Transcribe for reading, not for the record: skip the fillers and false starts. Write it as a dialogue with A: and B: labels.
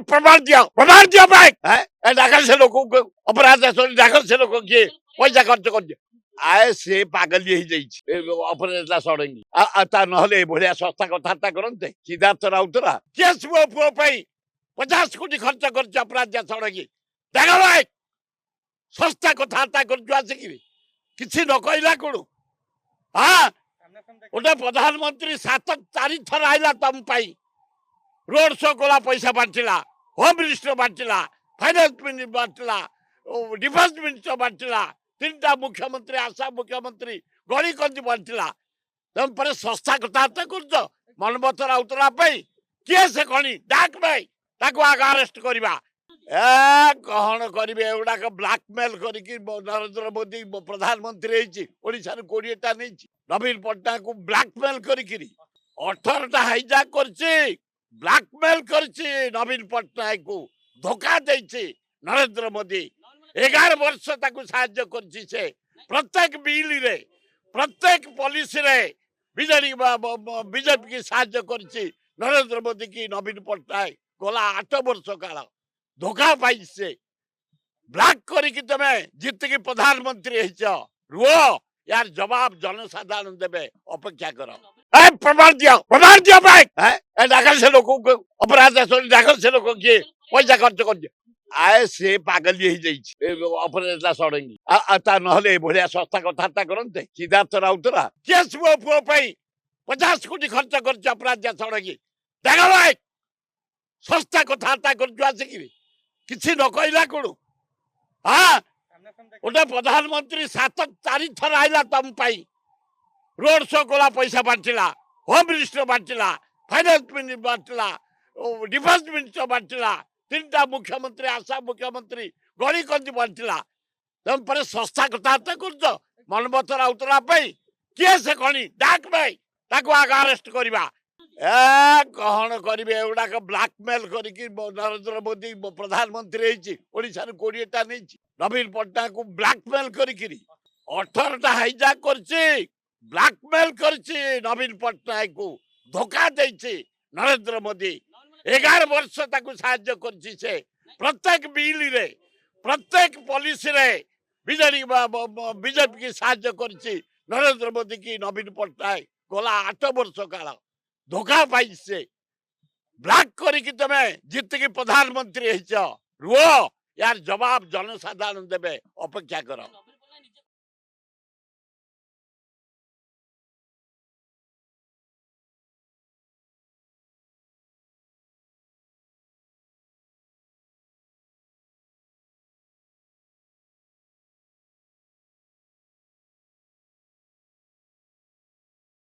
A: प्रमाण दिया भाई डाकर से लोग अपराध डाकर से लोग किए पैसा खर्च कर आए से पागल ही अपराध सड़ेंगी नहले भाया सस्ता कथबार्ता करते सिद्धार्थ राउतरा केस मो पुओ 50 कोटी खर्च कर अपराध सड़ेंगी देख भाई सस्ता कथबार्ता कर न कहला कौन हाँ गोटे प्रधानमंत्री 7 थर आईला तुम रोड शो कला पैसा बांटला होम मिनिस्टर बांटला फाइनान्स मिनिस्टर बांटला डिफेन्स मिनिस्टर बांटला 3टा मुख्यमंत्री आसाम मुख्यमंत्री गणी कंदी बांटला तुम पर सस्ता कथबार्ता कर मनमथ राउतरा किए से कणी डाक भाई ताको आग अरेस्ट करवा कौन करेंगे एगुड़ाक ब्लाकमेल करके नरेंद्र मोदी प्रधानमंत्री ओडिशा 20टा नहीं नवीन पट्टनायक को ब्लाकमेल करी 18टा हाईजैक कर ब्लाकमेल कर नवीन पट्टनायक को धोखा दे नरेंद्र मोदी 11 वर्ष साहाय्य कर प्रत्येक बिल रे प्रत्येक पॉलिसी रे बीजेपी की साहाय्य कर नरेंद्र मोदी की नवीन पट्टनायक गला 8 वर्ष काल धोखा पाई से ब्लैक करी तमे जितकी प्रधानमंत्री रुह यार जवाब जनसाधारण देवे अपेक्षा कर प्रमाण दिया भाई डाकर से लोग अपराध डाकर से लोग किए पैसा खर्च कर आए से पागल ही अपराध सड़ेंगी नहले भाया सस्ता कथबार्ता करते सिद्धार्थ राउतरा केस मो पुओ 50 कोटी खर्च कर अपराध सड़ेंगी देख भाई सस्ता कथबार्ता कर न कहला कौन हाँ गोटे प्रधानमंत्री 7 थर आईला तुम रोड शो कला पैसा बांटला होम मिनिस्टर बांटला फाइनान्स मिनिस्टर बांटला डिफेन्स मिनिस्टर बांटला 3टा मुख्यमंत्री आसाम मुख्यमंत्री गणी कंदी बांटला तुम पर सस्ता कथबार्ता कर मनमथ राउतरा किए से कणी डाक भाई ताको आग अरेस्ट करवा कौन करेंगे एगुड़ाक ब्लाकमेल करके नरेंद्र मोदी प्रधानमंत्री ओडिशा 20टा नहीं नवीन पट्टनायक को ब्लाकमेल करी 18टा हाईजैक कर ब्लाकमेल कर नवीन पट्टनायक को धोखा दे नरेंद्र मोदी 11 वर्ष साहाय्य कर प्रत्येक बिल रे प्रत्येक पॉलिसी रे बीजेपी की साहाय्य कर नरेंद्र मोदी की नवीन पट्टनायक गला 8 वर्ष काल धोखा पाई से ब्लैक करी तमे जितकी प्रधानमंत्री रुह यार जवाब जनसाधारण देवे अपेक्षा कर।